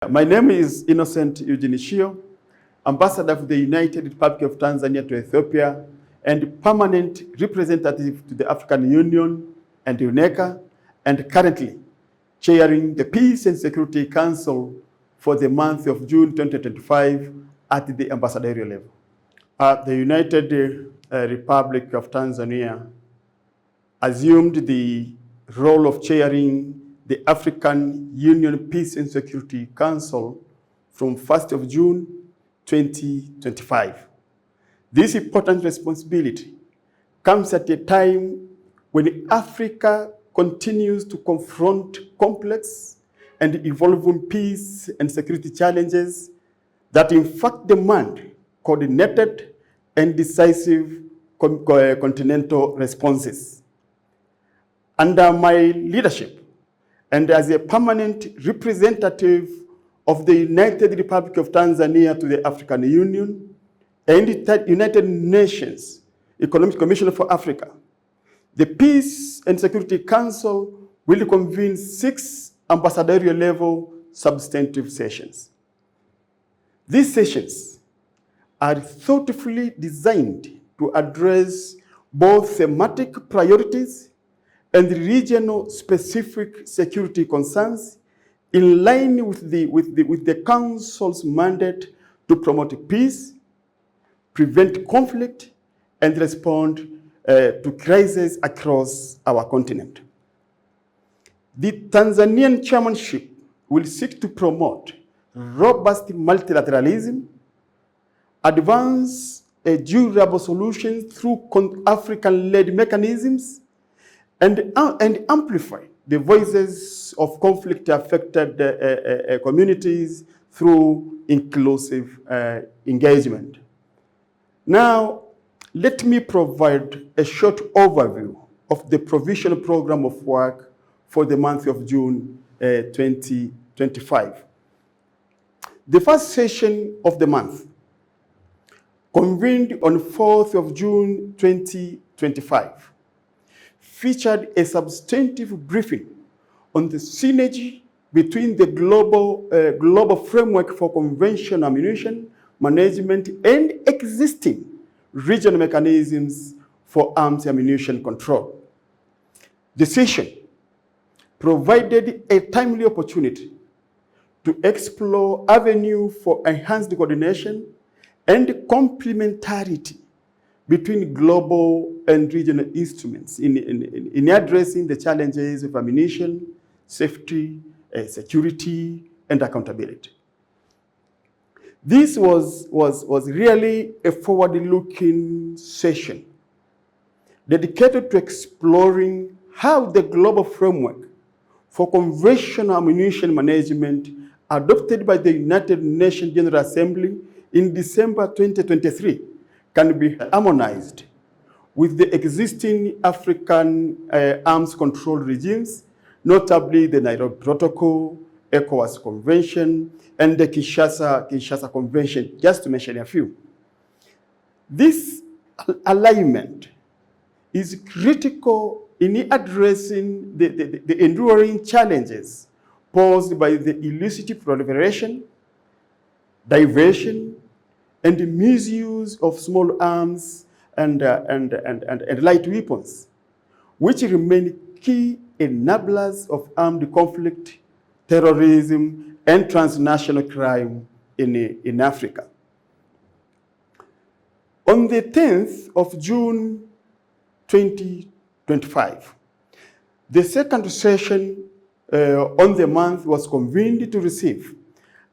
My name is Innocent Shiyo, Ambassador of the United Republic of Tanzania to Ethiopia and permanent representative to the African Union and UNECA, and currently chairing the Peace and Security Council for the month of June 2025 at the ambassadorial level. The United Republic of Tanzania assumed the role of chairing the African Union Peace and Security Council from 1st of June 2025. This important responsibility comes at a time when Africa continues to confront complex and evolving peace and security challenges that in fact demand coordinated and decisive continental responses. Under my leadership, and as a permanent representative of the United Republic of Tanzania to the African Union and the United Nations Economic Commission for Africa, the Peace and Security Council will convene 6 ambassadorial level substantive sessions. These sessions are thoughtfully designed to address both thematic priorities and regional specific security concerns in line with the Council's mandate to promote peace, prevent conflict, and respond to crises across our continent. The Tanzanian chairmanship will seek to promote robust multilateralism, advance durable solutions through African-led mechanisms, and amplify the voices of conflict-affected communities through inclusive engagement. Now, let me provide a short overview of the provisional program of work for the month of June 2025. The first session of the month, convened on 4th of June 2025, featured a substantive briefing on the synergy between the global framework for conventional ammunition management and existing regional mechanisms for arms ammunition control. The session provided a timely opportunity to explore avenues for enhanced coordination and complementarity between global and regional instruments in addressing the challenges of ammunition, safety, security, and accountability. This was really a forward-looking session dedicated to exploring how the global framework for conventional ammunition management adopted by the United Nations General Assembly in December 2023 can be harmonized with the existing African arms control regimes, notably the Nairobi Protocol, ECOWAS Convention, and the Kinshasa Convention, just to mention a few. This alignment is critical in addressing the enduring challenges posed by the illicit proliferation, diversion, and the misuse of small arms and light weapons, which remain key enablers of armed conflict, terrorism, and transnational crime in Africa. On the 10th of June 2025, the second session on the month was convened to receive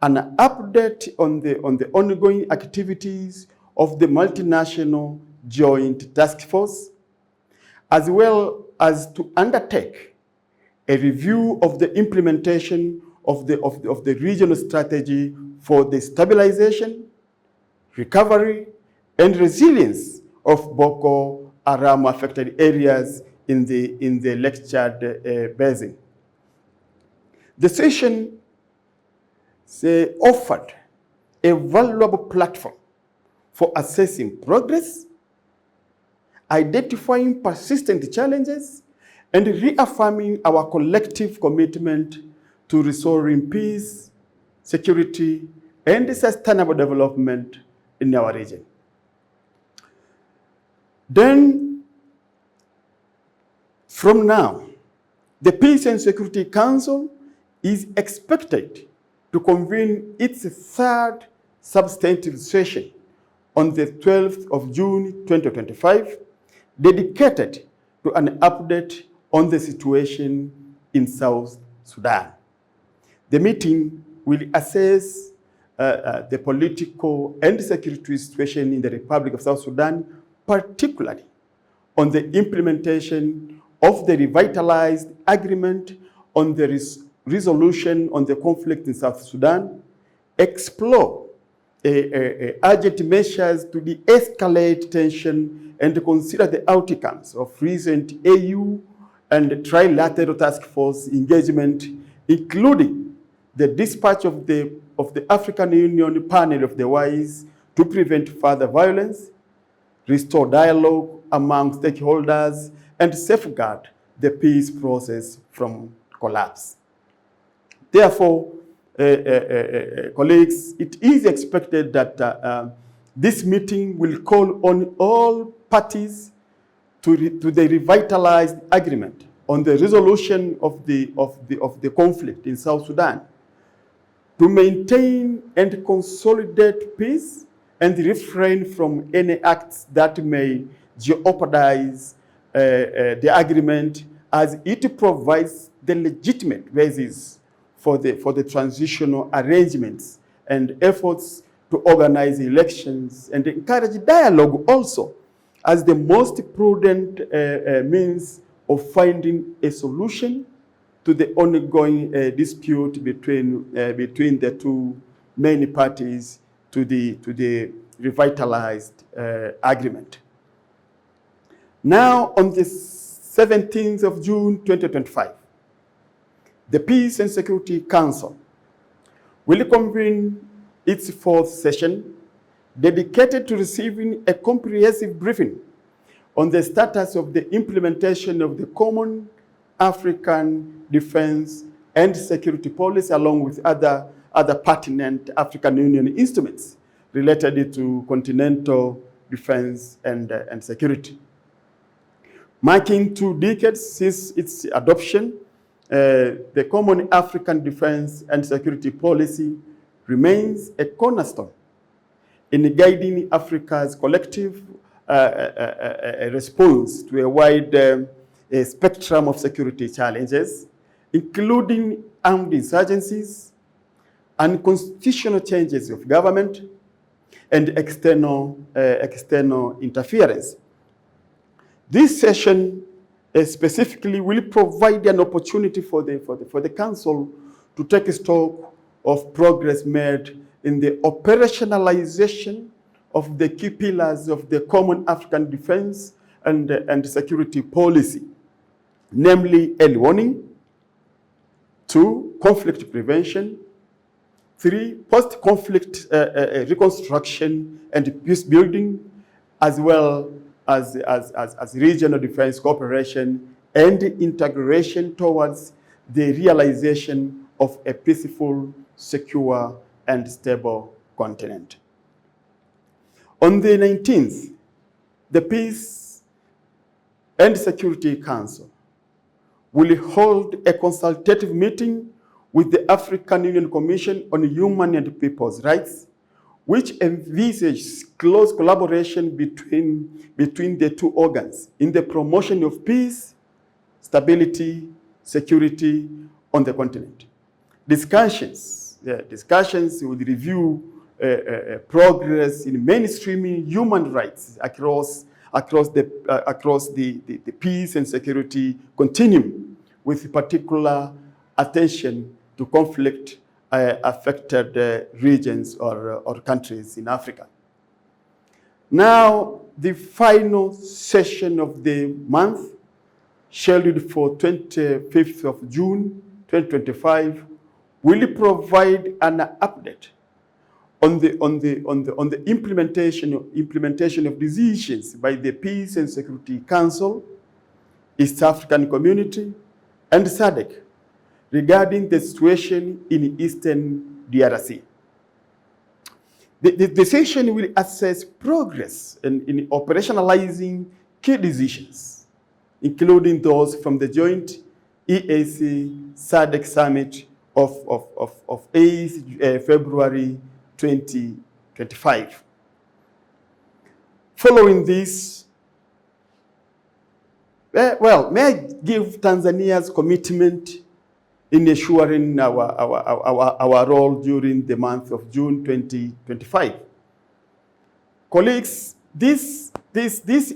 an update on the ongoing activities of the multinational joint task force, as well as to undertake a review of the implementation of the regional strategy for the stabilization, recovery, and resilience of Boko Haram affected areas in the Lake Chad Basin. The session offered a valuable platform for assessing progress, identifying persistent challenges, and reaffirming our collective commitment to restoring peace, security, and sustainable development in our region. Then, from now, the Peace and Security Council is expected to convene its third substantive session on the 12th of June 2025, dedicated to an update on the situation in South Sudan. The meeting will assess the political and security situation in the Republic of South Sudan, particularly on the implementation of the revitalized agreement on the resolution on the conflict in South Sudan, explore urgent measures to de-escalate tension, and consider the outcomes of recent AU and trilateral task force engagement, including the dispatch of the African Union panel of the wise to prevent further violence, restore dialogue among stakeholders, and safeguard the peace process from collapse. Therefore, colleagues, it is expected that this meeting will call on all parties to the revitalized agreement on the resolution of the conflict in South Sudan, to maintain and consolidate peace and refrain from any acts that may jeopardize the agreement, as it provides the legitimate basis for the transitional arrangements and efforts to organize elections and encourage dialogue also as the most prudent means of finding a solution to the ongoing dispute between the two main parties to the revitalized agreement. Now, on the 17th of June 2025, the Peace and Security Council will convene its fourth session, dedicated to receiving a comprehensive briefing on the status of the implementation of the Common African Defense and Security Policy, along with other pertinent African Union instruments related to continental defense and security. Marking 2 decades since its adoption, the Common African Defense and Security Policy remains a cornerstone in guiding Africa's collective response to a wide spectrum of security challenges, including armed insurgencies, unconstitutional changes of government, and external interference. This session specifically will provide an opportunity for the Council to take stock of progress made in the operationalization of the key pillars of the Common African Defense and Security Policy, namely early warning, 2, conflict prevention, 3, post-conflict reconstruction and peace building, as well as regional defense cooperation and integration towards the realization of a peaceful, secure, and stable continent. On the 19th, the Peace and Security Council will hold a consultative meeting with the African Union Commission on Human and People's Rights, which envisages close collaboration between the two organs in the promotion of peace, stability, security on the continent. Discussions will review progress in mainstreaming human rights across the peace and security continuum, with particular attention to conflict affected regions or countries in Africa. Now, the final session of the month, scheduled for 25th of June 2025, will provide an update on the implementation of decisions by the Peace and Security Council, East African Community, and SADC regarding the situation in Eastern DRC. The session will assess progress in operationalizing key decisions, including those from the joint EAC SADC summit of 8th February 2025. Following this, well, may I give Tanzania's commitment in assuring our role during the month of June 2025. Colleagues, these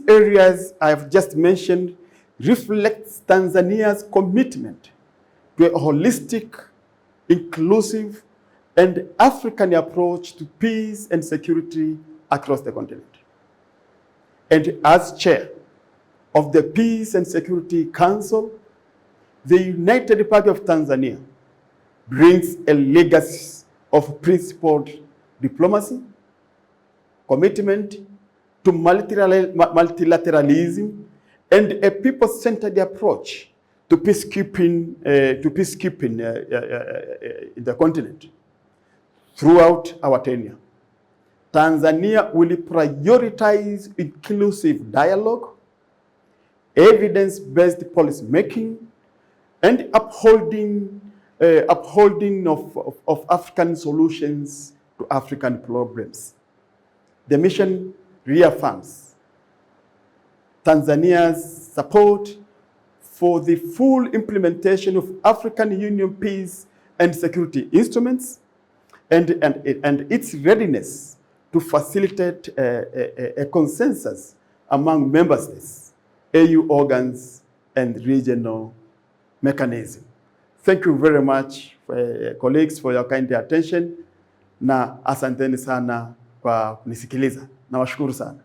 areas I've just mentioned reflects Tanzania's commitment to a holistic, inclusive, and African approach to peace and security across the continent. And as chair of the Peace and Security Council, the United Party of Tanzania brings a legacy of principled diplomacy, commitment to multilateralism, and a people-centered approach to peacekeeping in the continent. Throughout our tenure, Tanzania will prioritize inclusive dialogue, evidence-based policy making, and upholding of African solutions to African problems. The mission reaffirms Tanzania's support for the full implementation of African Union peace and security instruments, and its readiness to facilitate a consensus among member states, AU organs, and regional mechanism. Thank you very much, colleagues, for your kind attention, na asanteni sana kwa kunisikiliza. Nawashukuru sana.